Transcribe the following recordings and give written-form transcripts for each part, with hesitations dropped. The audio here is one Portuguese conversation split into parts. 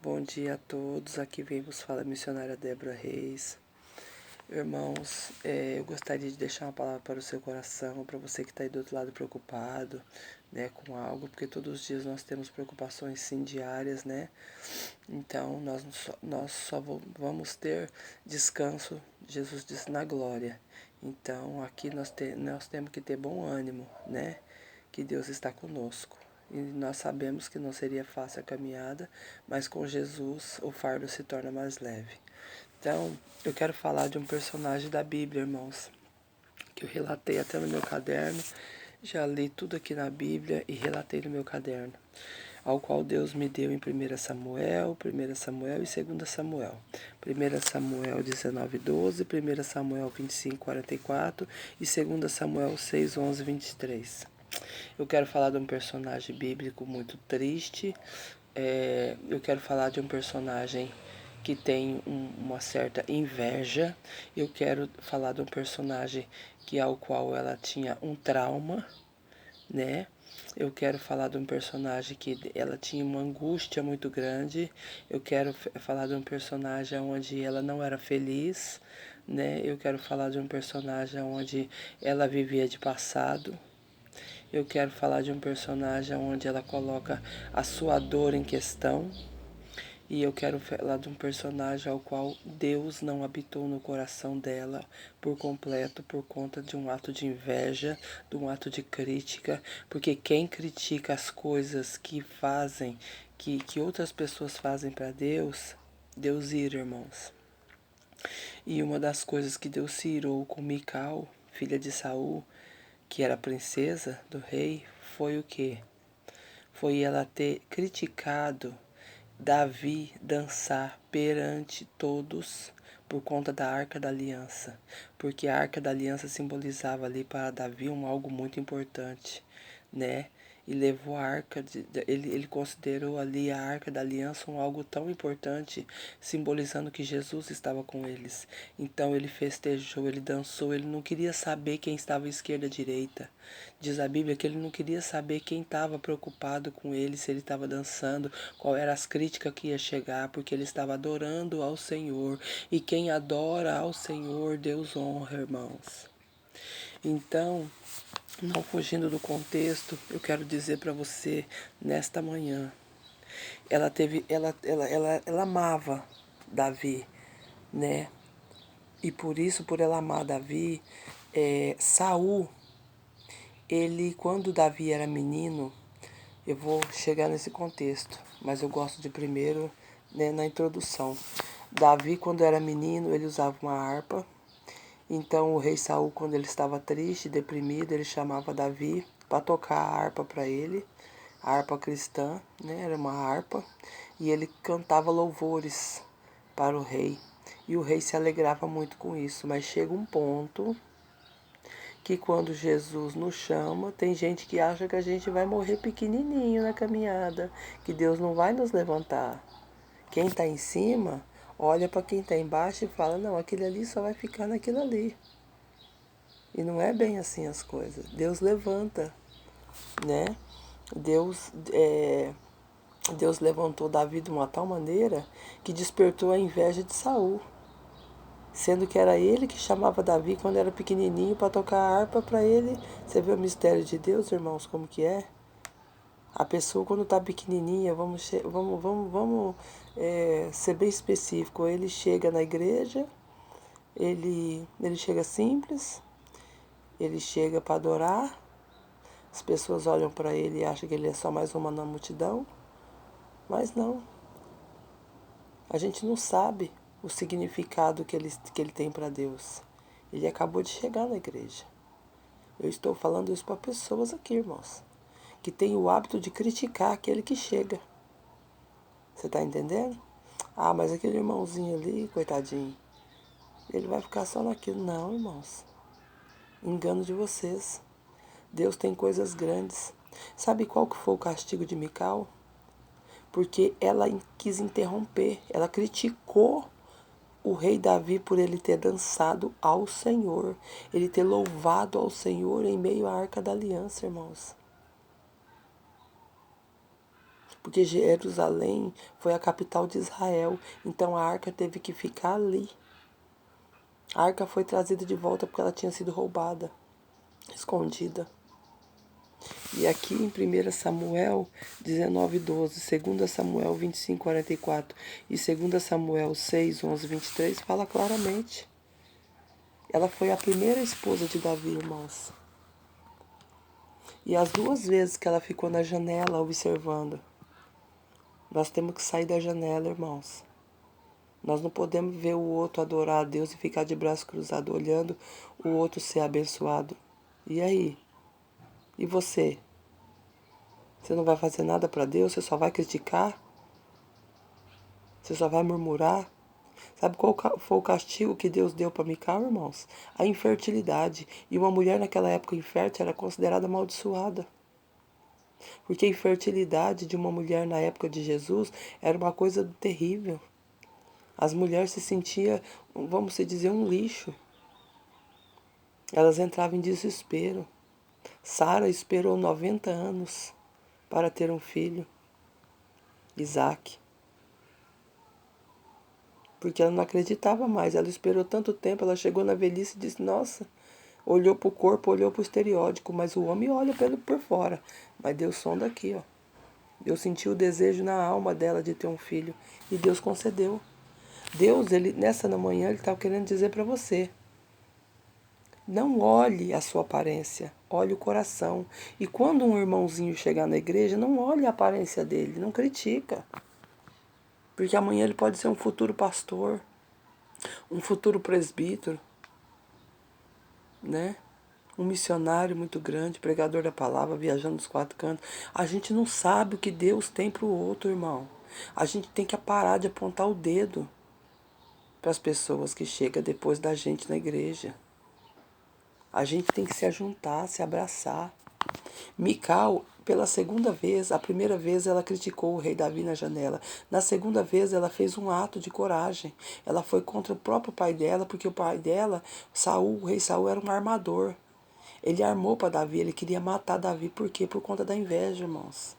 Bom dia a todos, aqui vem vos fala a missionária Débora Reis. Irmãos, eu gostaria de deixar uma palavra para o seu coração, para você que está aí do outro lado preocupado, né, com algo, porque todos os dias nós temos preocupações sim diárias, né? Então nós só vamos ter descanso, Jesus disse, na glória. Então aqui nós temos que ter bom ânimo, né? Que Deus está conosco. E nós sabemos que não seria fácil a caminhada, mas com Jesus o fardo se torna mais leve. Então, eu quero falar de um personagem da Bíblia, irmãos, que eu relatei até no meu caderno. Já li tudo aqui na Bíblia e relatei no meu caderno, ao qual Deus me deu em 1 Samuel e 2 Samuel. 1 Samuel 19:12, 1 Samuel 25:44 e 2 Samuel 6:11, 23. Eu quero falar de um personagem bíblico muito triste. Eu quero falar de um personagem que tem uma certa inveja. Eu quero falar de um personagem ao qual ela tinha um trauma, né? Eu quero falar de um personagem que ela tinha uma angústia muito grande. Eu quero falar de um personagem onde ela não era feliz, né? Eu quero falar de um personagem onde ela vivia de passado. Eu quero falar de um personagem onde ela coloca a sua dor em questão. E eu quero falar de um personagem ao qual Deus não habitou no coração dela por completo por conta de um ato de inveja, de um ato de crítica. Porque quem critica as coisas que fazem, que outras pessoas fazem para Deus, Deus ira, irmãos. E uma das coisas que Deus se irou com Mical, filha de Saul, que era princesa do rei, foi o quê? Foi ela ter criticado Davi dançar perante todos por conta da Arca da Aliança, porque a Arca da Aliança simbolizava ali para Davi algo muito importante, né? E levou a arca, ele considerou ali a Arca da Aliança algo tão importante, simbolizando que Jesus estava com eles. Então ele festejou, ele dançou, ele não queria saber quem estava à esquerda ou à direita. Diz a Bíblia que ele não queria saber quem estava preocupado com ele, se ele estava dançando, qual eram as críticas que ia chegar, porque ele estava adorando ao Senhor. E quem adora ao Senhor, Deus honra, irmãos. Então, não fugindo do contexto, eu quero dizer para você, nesta manhã, ela amava Davi, né? E por isso, por ela amar Davi, Saul, quando Davi era menino, eu vou chegar nesse contexto, mas eu gosto de primeiro, né, na introdução. Davi, quando era menino, ele usava uma harpa. Então o rei Saul, quando ele estava triste, deprimido, ele chamava Davi para tocar a harpa para ele, a harpa cristã, né? Era uma harpa, e ele cantava louvores para o rei. E o rei se alegrava muito com isso, mas chega um ponto que quando Jesus nos chama, tem gente que acha que a gente vai morrer pequenininho na caminhada, que Deus não vai nos levantar. Quem está em cima, olha para quem está embaixo e fala, não, aquele ali só vai ficar naquilo ali. E não é bem assim as coisas. Deus levanta, né? Deus levantou Davi de uma tal maneira que despertou a inveja de Saul. Sendo que era ele que chamava Davi quando era pequenininho para tocar a harpa para ele. Você vê o mistério de Deus, irmãos, como que é? A pessoa quando está pequenininha, vamos ser bem específico. Ele chega na igreja, ele chega simples, ele chega para adorar. As pessoas olham para ele e acham que ele é só mais uma na multidão. Mas não. A gente não sabe o significado que ele tem para Deus. Ele acabou de chegar na igreja. Eu estou falando isso para pessoas aqui, irmãos, que têm o hábito de criticar aquele que chega. Você está entendendo? Ah, mas aquele irmãozinho ali, coitadinho, ele vai ficar só naquilo. Não, irmãos. Engano de vocês. Deus tem coisas grandes. Sabe qual que foi o castigo de Mical? Porque ela quis interromper, ela criticou o rei Davi por ele ter dançado ao Senhor, ele ter louvado ao Senhor em meio à Arca da Aliança, irmãos. porque Jerusalém foi a capital de Israel, então a arca teve que ficar ali. A arca foi trazida de volta porque ela tinha sido roubada, escondida. E aqui em 1 Samuel 19:12, 2 Samuel 25:44 e 2 Samuel 6:11-23 fala claramente. Ela foi a primeira esposa de Davi, irmãos. E as 2 vezes que ela ficou na janela observando, nós temos que sair da janela, irmãos. Nós não podemos ver o outro adorar a Deus e ficar de braço cruzado olhando o outro ser abençoado. E aí? E você? Você não vai fazer nada para Deus? Você só vai criticar? Você só vai murmurar? Sabe qual foi o castigo que Deus deu para Mical, irmãos? A infertilidade. E uma mulher naquela época infértil era considerada amaldiçoada. Porque a infertilidade de uma mulher na época de Jesus era uma coisa terrível. As mulheres se sentiam, vamos dizer, um lixo. Elas entravam em desespero. Sara esperou 90 anos para ter um filho, Isaac. Porque ela não acreditava mais. Ela esperou tanto tempo, ela chegou na velhice e disse, nossa, olhou para o corpo, olhou para o estereótipo, mas o homem olha por fora. Mas Deus sonda aqui, ó. Deus sentiu o desejo na alma dela de ter um filho. E Deus concedeu. Deus, nessa manhã, Ele estava querendo dizer para você. Não olhe a sua aparência, olhe o coração. E quando um irmãozinho chegar na igreja, não olhe a aparência dele, não critica. Porque amanhã ele pode ser um futuro pastor, um futuro presbítero, né? Um missionário muito grande, pregador da palavra, viajando nos 4 cantos. A gente não sabe o que Deus tem para o outro, irmão. A gente tem que parar de apontar o dedo para as pessoas que chegam depois da gente na igreja. A gente tem que se ajuntar, se abraçar. Mical, pela segunda vez, a primeira vez ela criticou o rei Davi na janela. Na segunda vez ela fez um ato de coragem. Ela foi contra o próprio pai dela, porque o pai dela, Saul, o rei Saul, era um armador. Ele armou para Davi, ele queria matar Davi. Por quê? Por conta da inveja, irmãos.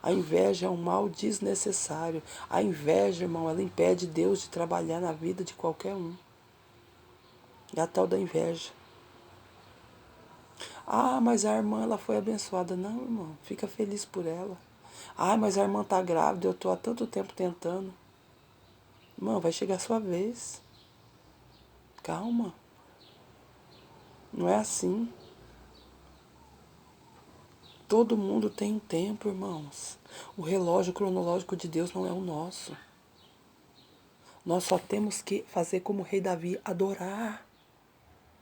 A inveja é um mal desnecessário. A inveja, irmão, ela impede Deus de trabalhar na vida de qualquer um. É a tal da inveja. Ah, mas a irmã ela foi abençoada. Não, irmão, fica feliz por ela. Ah, mas a irmã tá grávida, eu tô há tanto tempo tentando. Irmão, vai chegar a sua vez. Calma. Não é assim. Todo mundo tem um tempo, irmãos. O relógio cronológico de Deus não é o nosso. Nós só temos que fazer como o rei Davi, adorar.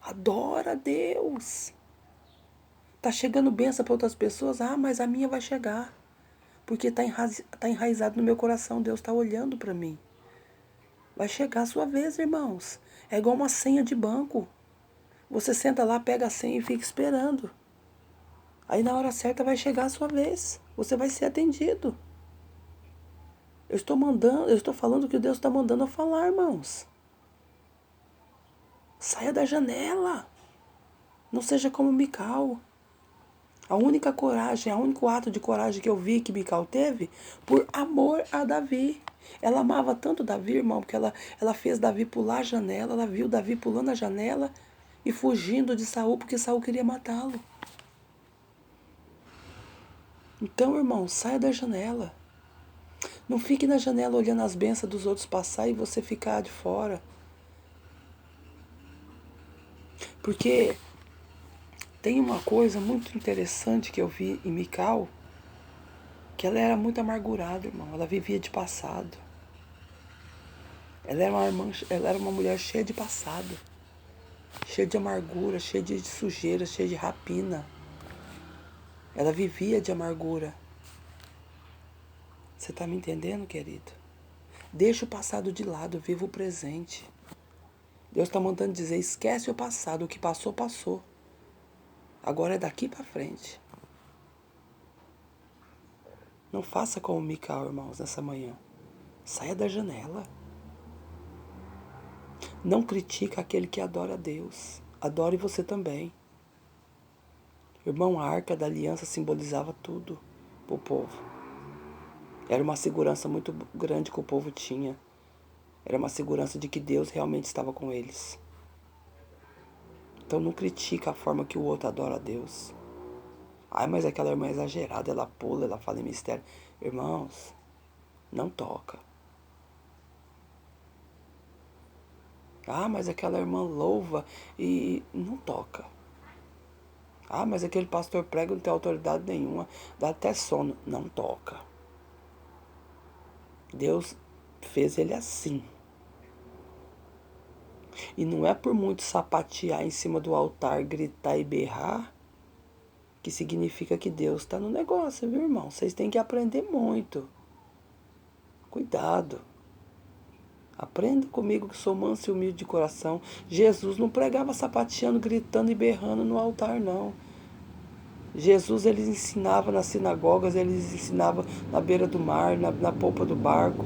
Adora a Deus. Tá chegando bênção para outras pessoas? Ah, mas a minha vai chegar. Porque tá enraizado no meu coração. Deus está olhando para mim. Vai chegar a sua vez, irmãos. É igual uma senha de banco. Você senta lá, pega a senha e fica esperando. Aí na hora certa vai chegar a sua vez. Você vai ser atendido. Eu estou falando o que Deus está mandando eu falar, irmãos. Saia da janela. Não seja como Mical. A única coragem, o único ato de coragem que eu vi que Mical teve, por amor a Davi. Ela amava tanto Davi, irmão, porque ela fez Davi pular a janela, ela viu Davi pulando a janela e fugindo de Saul, porque Saul queria matá-lo. Então, irmão, saia da janela. Não fique na janela olhando as bênçãos dos outros passar e você ficar de fora. Porque tem uma coisa muito interessante que eu vi em Mical, que ela era muito amargurada, irmão. Ela vivia de passado. Ela era uma mulher cheia de passado. Cheia de amargura, cheia de sujeira, cheia de rapina. Ela vivia de amargura. Você está me entendendo, querido? Deixa o passado de lado, viva o presente. Deus está mandando dizer, esquece o passado, o que passou, passou. Agora é daqui para frente. Não faça como Mical, irmãos, nessa manhã. Saia da janela. Não critica aquele que adora a Deus. Adore você também. Irmão, a arca da aliança simbolizava tudo para o povo. Era uma segurança muito grande que o povo tinha. Era uma segurança de que Deus realmente estava com eles. Então não critica a forma que o outro adora a Deus. Ai, mas aquela irmã é exagerada, ela pula, ela fala em mistério. Irmãos, não toca. Ah, mas aquela irmã louva e não toca. Ah, mas aquele pastor prega, não tem autoridade nenhuma, dá até sono. Não toca. Deus fez ele assim. E não é por muito sapatear em cima do altar, gritar e berrar, que significa que Deus está no negócio, viu, irmão? Vocês têm que aprender muito. Cuidado. Aprenda comigo que sou manso e humilde de coração. Jesus não pregava sapateando, gritando e berrando no altar, não. Jesus, ele ensinava nas sinagogas, ele ensinava na beira do mar, na polpa do barco.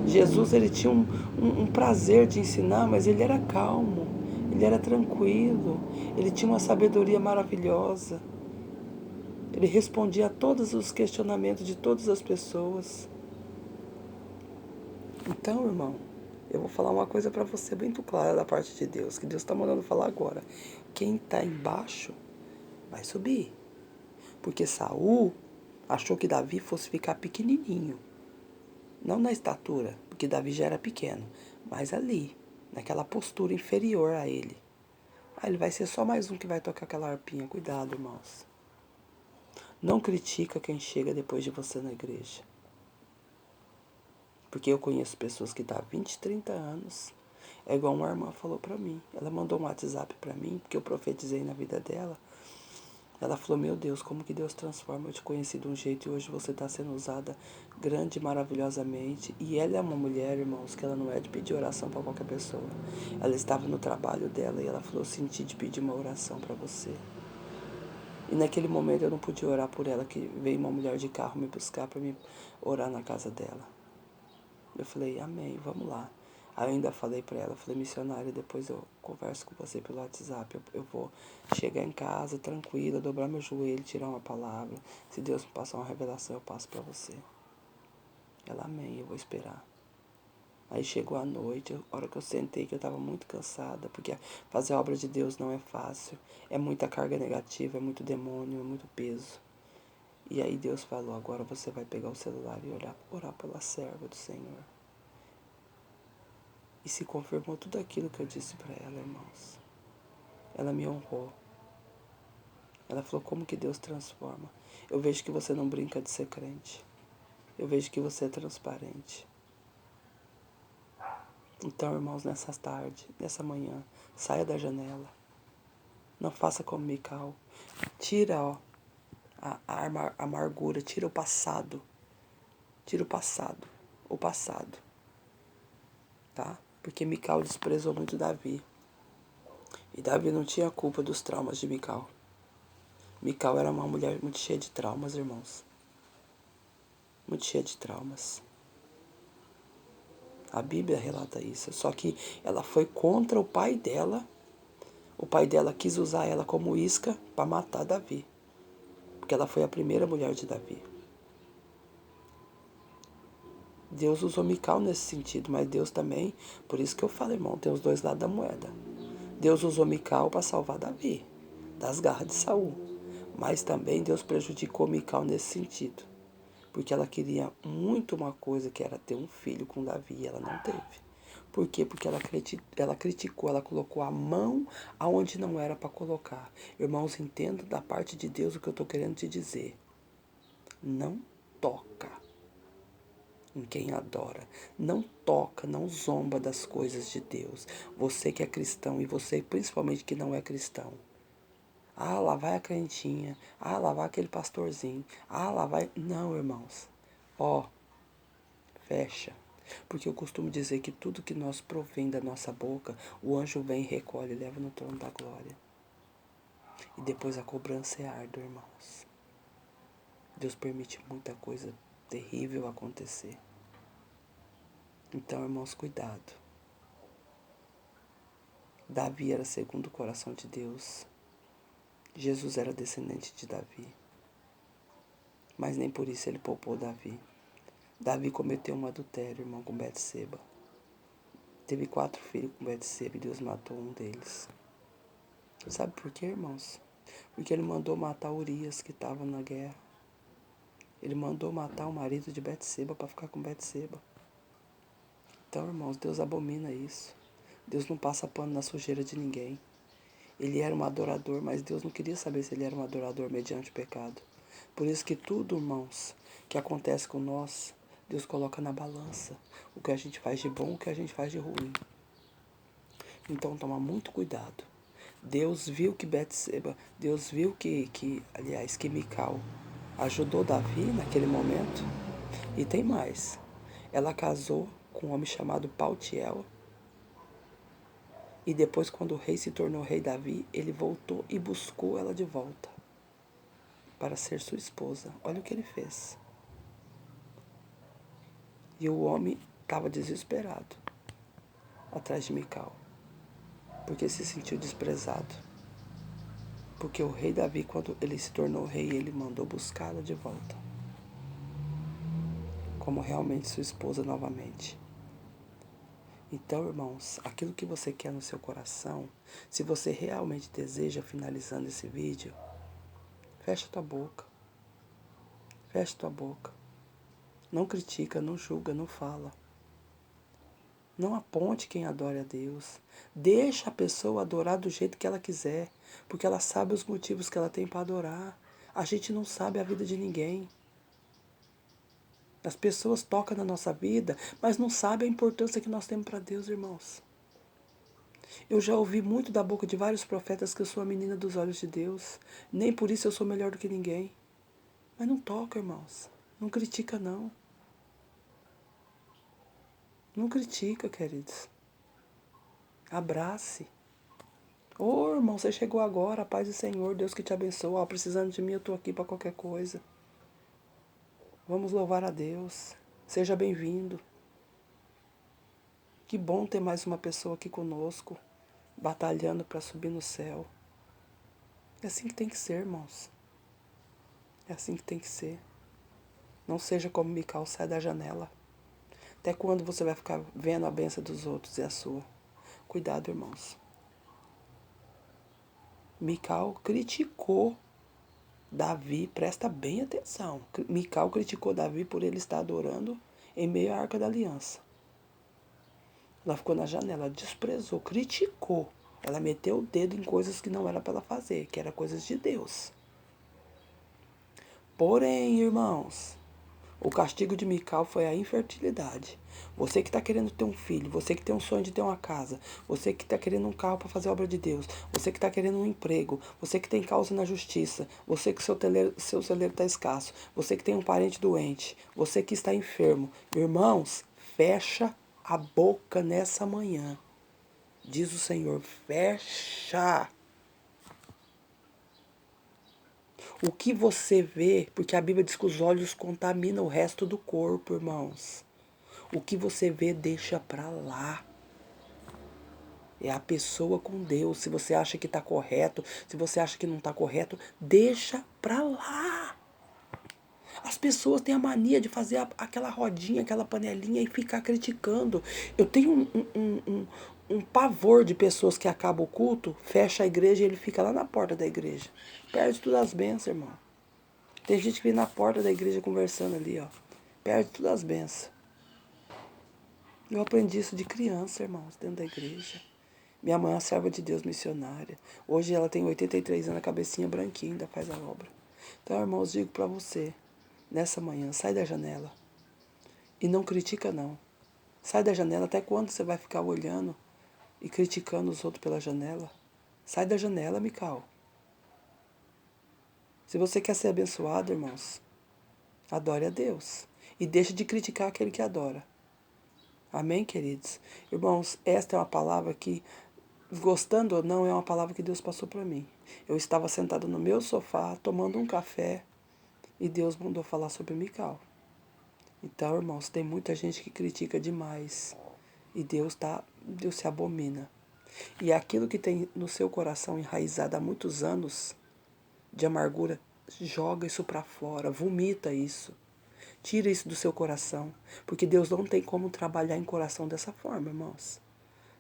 Jesus, ele tinha um prazer de ensinar, mas ele era calmo, ele era tranquilo, ele tinha uma sabedoria maravilhosa. Ele respondia a todos os questionamentos de todas as pessoas. Então, irmão, eu vou falar uma coisa para você muito clara da parte de Deus, que Deus está mandando falar agora. Quem está embaixo vai subir. Porque Saul achou que Davi fosse ficar pequenininho. Não na estatura, porque Davi já era pequeno, mas ali, naquela postura inferior a ele. Ah, ele vai ser só mais um que vai tocar aquela harpinha. Cuidado, irmãos. Não critica quem chega depois de você na igreja. Porque eu conheço pessoas que estão há 20, 30 anos. É igual uma irmã falou pra mim. Ela mandou um WhatsApp pra mim, porque eu profetizei na vida dela. Ela falou, meu Deus, como que Deus transforma? Eu te conheci de um jeito e hoje você está sendo usada grande e maravilhosamente. E ela é uma mulher, irmãos, que ela não é de pedir oração para qualquer pessoa. Ela estava no trabalho dela e ela falou, senti de pedir uma oração para você. E naquele momento eu não podia orar por ela, que veio uma mulher de carro me buscar para me orar na casa dela. Eu falei, amém, vamos lá. Aí eu ainda falei para ela, falei, missionária, depois eu converso com você pelo WhatsApp. Eu vou chegar em casa tranquila, dobrar meu joelho, tirar uma palavra. Se Deus me passar uma revelação, eu passo para você. Ela, amém, eu vou esperar. Aí chegou a noite, a hora que eu sentei, que eu estava muito cansada, porque fazer a obra de Deus não é fácil. É muita carga negativa, é muito demônio, é muito peso. E aí Deus falou, agora você vai pegar o celular e orar pela serva do Senhor. E se confirmou tudo aquilo que eu disse para ela, irmãos. Ela me honrou. Ela falou, como que Deus transforma? Eu vejo que você não brinca de ser crente. Eu vejo que você é transparente. Então, irmãos, nessa tarde, nessa manhã, saia da janela. Não faça como Mical. Tira, a amargura, tira o passado. Tira o passado. O passado. Tá? Porque Mical desprezou muito Davi. E Davi não tinha culpa dos traumas de Mical. Mical era uma mulher muito cheia de traumas, irmãos. Muito cheia de traumas. A Bíblia relata isso. Só que ela foi contra o pai dela. O pai dela quis usar ela como isca para matar Davi. Porque ela foi a primeira mulher de Davi. Deus usou Mical nesse sentido, mas Deus também, por isso que eu falo, irmão, tem os dois lados da moeda. Deus usou Mical para salvar Davi das garras de Saul. Mas também Deus prejudicou Mical nesse sentido. Porque ela queria muito uma coisa, que era ter um filho com Davi, e ela não teve. Por quê? Porque ela criticou, ela colocou a mão aonde não era para colocar. Irmãos, entenda da parte de Deus o que eu estou querendo te dizer. Não toca em quem adora. Não toca, não zomba das coisas de Deus. Você que é cristão e você principalmente que não é cristão. Ah, lá vai a crentinha. Ah, lá vai aquele pastorzinho. Ah, lá vai... Não, irmãos. Ó, fecha. Porque eu costumo dizer que tudo que nós provém da nossa boca, o anjo vem, recolhe e leva no trono da glória. E depois a cobrança é árdua, irmãos. Deus permite muita coisa terrível acontecer. Então, irmãos, cuidado. Davi era segundo o coração de Deus. Jesus era descendente de Davi. Mas nem por isso ele poupou Davi. Davi cometeu um adultério, irmão, com Betseba. Teve 4 filhos com Betseba e Deus matou um deles. Sabe por quê, irmãos? Porque ele mandou matar Urias, que estava na guerra. Ele mandou matar o marido de Betseba para ficar com Betseba. Então, irmãos, Deus abomina isso. Deus não passa pano na sujeira de ninguém. Ele era um adorador, mas Deus não queria saber se ele era um adorador mediante o pecado. Por isso que tudo, irmãos, que acontece com nós, Deus coloca na balança. O que a gente faz de bom, o que a gente faz de ruim. Então, toma muito cuidado. Deus viu que Betseba, Deus viu que Mical ajudou Davi naquele momento. E tem mais. Ela casou com um homem chamado Paltiel. E depois, quando o rei se tornou rei Davi, ele voltou e buscou ela de volta para ser sua esposa. Olha o que ele fez. E o homem estava desesperado atrás de Mical, porque se sentiu desprezado. Porque o rei Davi, quando ele se tornou rei, ele mandou buscá-la de volta, como realmente sua esposa novamente. Então, irmãos, aquilo que você quer no seu coração, se você realmente deseja, finalizando esse vídeo, fecha tua boca. Fecha tua boca. Não critica, não julga, não fala. Não aponte quem adora a Deus. Deixa a pessoa adorar do jeito que ela quiser, porque ela sabe os motivos que ela tem para adorar. A gente não sabe a vida de ninguém. As pessoas tocam na nossa vida, mas não sabem a importância que nós temos para Deus, irmãos. Eu já ouvi muito da boca de vários profetas que eu sou a menina dos olhos de Deus. Nem por isso eu sou melhor do que ninguém. Mas não toca, irmãos. Não critica, não. Não critica, queridos. Abrace. Ô, irmão, você chegou agora, a paz do Senhor, Deus que te abençoe. Ó, precisando de mim, eu estou aqui para qualquer coisa. Vamos louvar a Deus. Seja bem-vindo. Que bom ter mais uma pessoa aqui conosco, batalhando para subir no céu. É assim que tem que ser, irmãos. É assim que tem que ser. Não seja como Mical, sai da janela. Até quando você vai ficar vendo a bênção dos outros e a sua? Cuidado, irmãos. Mical criticou Davi, presta bem atenção. Mical criticou Davi por ele estar adorando em meio à Arca da Aliança. Ela ficou na janela, desprezou, criticou. Ela meteu o dedo em coisas que não era para ela fazer, que era coisas de Deus. Porém, irmãos, o castigo de Mical foi a infertilidade. Você que está querendo ter um filho, você que tem um sonho de ter uma casa, você que está querendo um carro para fazer a obra de Deus, você que está querendo um emprego, você que tem causa na justiça, você que seu celeiro está escasso, você que tem um parente doente, você que está enfermo. Irmãos, fecha a boca nessa manhã. Diz o Senhor, fecha. O que você vê, porque a Bíblia diz que os olhos contaminam o resto do corpo, irmãos. O que você vê, deixa pra lá. É a pessoa com Deus. Se você acha que está correto, se você acha que não está correto, deixa pra lá. As pessoas têm a mania de fazer aquela rodinha, aquela panelinha e ficar criticando. Eu tenho um pavor de pessoas que acabam o culto, fecha a igreja e ele fica lá na porta da igreja. Perde todas as bênçãos, irmão. Tem gente que vem na porta da igreja conversando ali, ó. Perde todas as bênçãos. Eu aprendi isso de criança, irmãos, dentro da igreja. Minha mãe é uma serva de Deus missionária. Hoje ela tem 83 anos, a cabecinha branquinha, ainda faz a obra. Então, irmãos, digo pra você, nessa manhã, sai da janela. E não critica, não. Sai da janela, até quando você vai ficar olhando e criticando os outros pela janela? Sai da janela, Mical. Se você quer ser abençoado, irmãos, adore a Deus. E deixe de criticar aquele que adora. Amém, queridos? Irmãos, esta é uma palavra que, gostando ou não, é uma palavra que Deus passou para mim. Eu estava sentado no meu sofá, tomando um café, e Deus mandou falar sobre Mical. Então, irmãos, tem muita gente que critica demais. E Deus se abomina. E aquilo que tem no seu coração enraizado há muitos anos, de amargura, joga isso para fora, vomita isso. Tira isso do seu coração. Porque Deus não tem como trabalhar em coração dessa forma, irmãos.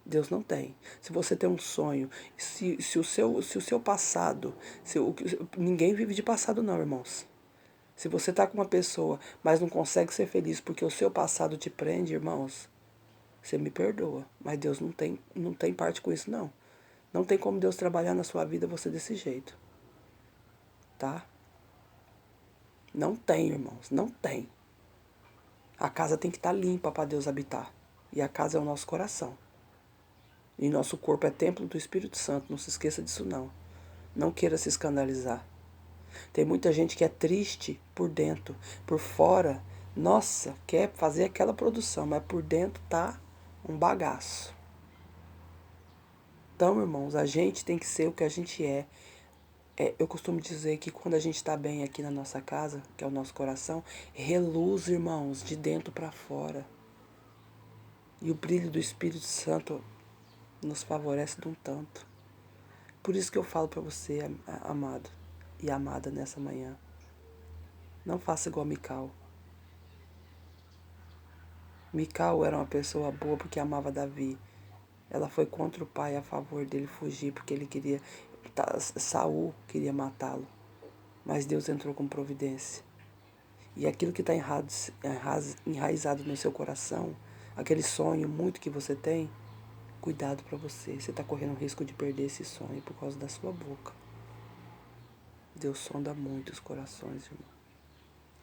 Deus não tem. Se você tem um sonho, se o seu passado, ninguém vive de passado não, irmãos. Se você está com uma pessoa, mas não consegue ser feliz porque o seu passado te prende, irmãos, você me perdoa. Mas Deus não tem parte com isso, não. Não tem como Deus trabalhar na sua vida você desse jeito. Tá? Não tem, irmãos. Não tem. A casa tem que estar limpa para Deus habitar. E a casa é o nosso coração. E nosso corpo é templo do Espírito Santo. Não se esqueça disso, não. Não queira se escandalizar. Tem muita gente que é triste por dentro. Por fora, nossa, quer fazer aquela produção. Mas por dentro tá um bagaço. Então, irmãos, a gente tem que ser o que a gente é. Eu costumo dizer que quando a gente está bem aqui na nossa casa, que é o nosso coração, reluz, irmãos, de dentro para fora. E o brilho do Espírito Santo nos favorece de um tanto. Por isso que eu falo para você, amado e amada, nessa manhã. Não faça igual a Mical. Mical era uma pessoa boa porque amava Davi. Ela foi contra o pai a favor dele fugir porque ele queria... Saul queria matá-lo. Mas Deus entrou com providência. E aquilo que está enraizado no seu coração, aquele sonho muito que você tem, cuidado para você. Você está correndo o risco de perder esse sonho por causa da sua boca. Deus sonda muito os corações, irmão.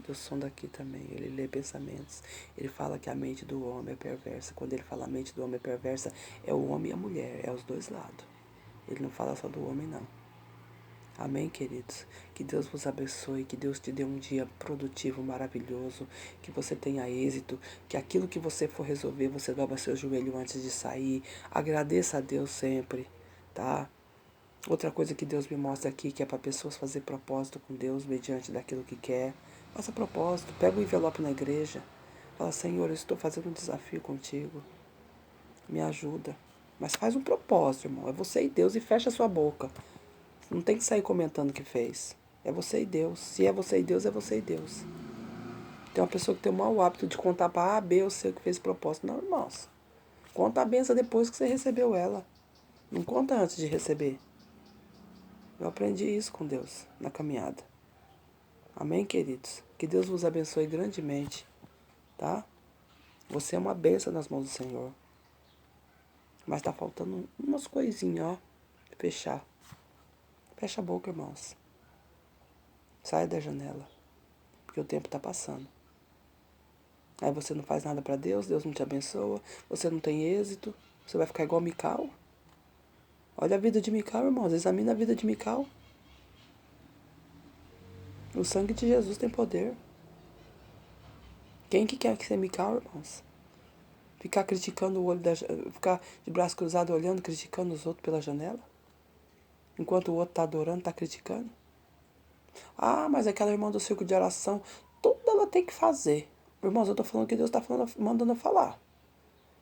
Deus sonda aqui também. Ele lê pensamentos. Ele fala que a mente do homem é perversa. Quando ele fala a mente do homem é perversa, é o homem e a mulher. É os dois lados. Ele não fala só do homem, não. Amém, queridos? Que Deus vos abençoe, que Deus te dê um dia produtivo, maravilhoso, que você tenha êxito, que aquilo que você for resolver, você dobra seu joelho antes de sair. Agradeça a Deus sempre, tá? Outra coisa que Deus me mostra aqui, que é para pessoas fazer propósito com Deus, mediante daquilo que quer. Faça propósito, pega o envelope na igreja, fala, Senhor, eu estou fazendo um desafio contigo, me ajuda. Mas faz um propósito, irmão, é você e Deus, e fecha a sua boca. Não tem que sair comentando o que fez. É você e Deus. Se é você e Deus, é você e Deus. Tem uma pessoa que tem o mau hábito de contar para A, B ou C que fez propósito. Não, irmãos. Conta a benção depois que você recebeu ela. Não conta antes de receber. Eu aprendi isso com Deus na caminhada. Amém, queridos? Que Deus vos abençoe grandemente. Tá? Você é uma benção nas mãos do Senhor. Mas tá faltando umas coisinhas, ó. Fechar. Fecha a boca, irmãos. Saia da janela. Porque o tempo está passando. Aí você não faz nada para Deus, Deus não te abençoa, você não tem êxito, você vai ficar igual Mical. Olha a vida de Mical, irmãos, examina a vida de Mical. O sangue de Jesus tem poder. Quem que quer ser Mical, irmãos? Ficar criticando o olho ficar de braço cruzado olhando, criticando os outros pela janela? Enquanto o outro está adorando, está criticando? Ah, mas aquela irmã do circo de oração, tudo ela tem que fazer. Irmãos, eu tô falando que Deus está mandando eu falar.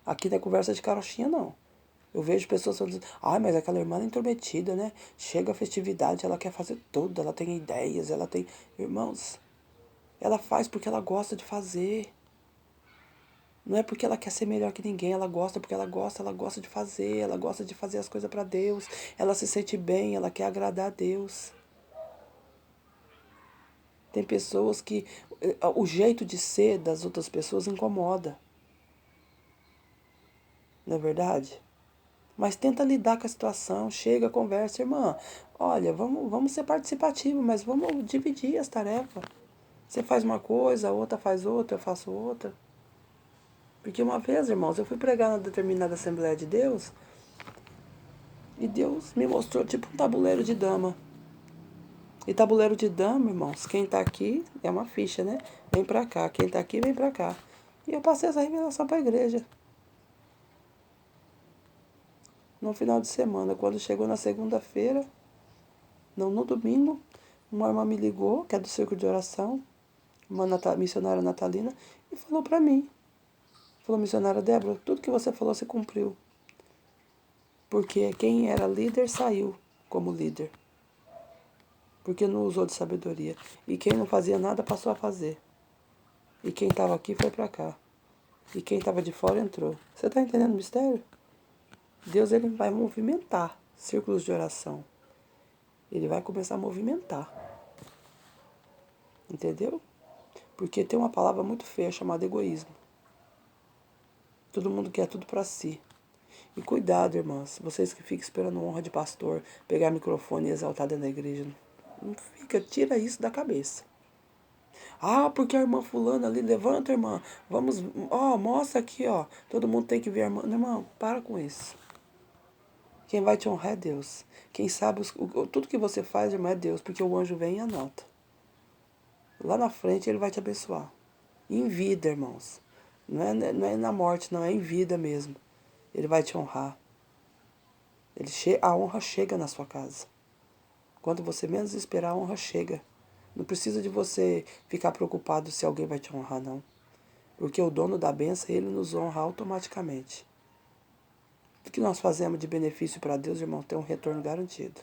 Aqui não é conversa de carochinha, não. Eu vejo pessoas falando, mas aquela irmã é intrometida, né? Chega a festividade, ela quer fazer tudo, ela tem ideias, ela tem... Irmãos, ela faz porque ela gosta de fazer. Não é porque ela quer ser melhor que ninguém, ela gosta porque ela gosta de fazer as coisas para Deus. Ela se sente bem, ela quer agradar a Deus. Tem pessoas que o jeito de ser das outras pessoas incomoda. Não é verdade? Mas tenta lidar com a situação, chega, conversa, irmã. Olha, vamos ser participativos, mas vamos dividir as tarefas. Você faz uma coisa, a outra faz outra, eu faço outra. Porque uma vez, irmãos, eu fui pregar na determinada Assembleia de Deus e Deus me mostrou tipo um tabuleiro de dama. E tabuleiro de dama, irmãos, quem tá aqui é uma ficha, né? Vem pra cá, quem tá aqui vem pra cá. E eu passei essa revelação pra igreja. No final de semana, quando chegou na segunda-feira, não, no domingo, uma irmã me ligou, que é do Círculo de Oração, uma missionária natalina, e falou pra mim. Falou, missionária Débora, tudo que você falou se cumpriu. Porque quem era líder saiu como líder. Porque não usou de sabedoria. E quem não fazia nada passou a fazer. E quem estava aqui foi para cá. E quem estava de fora entrou. Você está entendendo o mistério? Deus ele vai movimentar círculos de oração. Ele vai começar a movimentar. Entendeu? Porque tem uma palavra muito feia chamada egoísmo. Todo mundo quer tudo para si. E cuidado, irmãs. Vocês que ficam esperando honra de pastor, pegar microfone e exaltar dentro da igreja. Não fica, tira isso da cabeça. Ah, porque a irmã fulana ali, levanta, irmã. Vamos, ó, mostra aqui, ó. Todo mundo tem que ver a irmã. Não, irmão, para com isso. Quem vai te honrar é Deus. Quem sabe tudo que você faz, irmão, é Deus, porque o anjo vem e anota. Lá na frente ele vai te abençoar. Em vida, irmãos. Não é na morte, não, é em vida mesmo. Ele vai te honrar. A honra chega na sua casa. Quando você menos esperar, a honra chega. Não precisa de você ficar preocupado se alguém vai te honrar, não. Porque o dono da bênção, ele nos honra automaticamente. O que nós fazemos de benefício para Deus, irmão, tem um retorno garantido.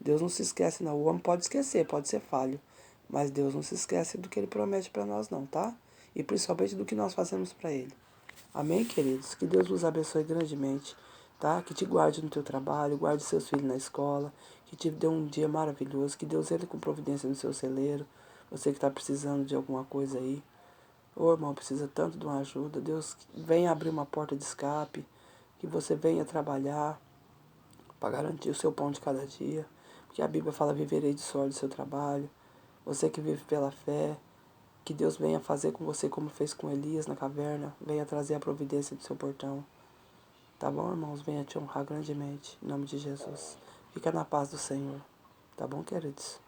Deus não se esquece, não. O homem pode esquecer, pode ser falho. Mas Deus não se esquece do que Ele promete para nós, não, tá? E principalmente do que nós fazemos para Ele. Amém, queridos? Que Deus vos abençoe grandemente, tá? Que te guarde no teu trabalho, guarde seus filhos na escola, que te dê um dia maravilhoso, que Deus entre com providência no seu celeiro. Você que está precisando de alguma coisa aí. Ô, irmão, precisa tanto de uma ajuda. Deus venha abrir uma porta de escape, que você venha trabalhar para garantir o seu pão de cada dia. Porque a Bíblia fala, viverei de suor do seu trabalho. Você que vive pela fé, que Deus venha fazer com você como fez com Elias na caverna. Venha trazer a providência do seu portão. Tá bom, irmãos? Venha te honrar grandemente. Em nome de Jesus. Fica na paz do Senhor. Tá bom, queridos?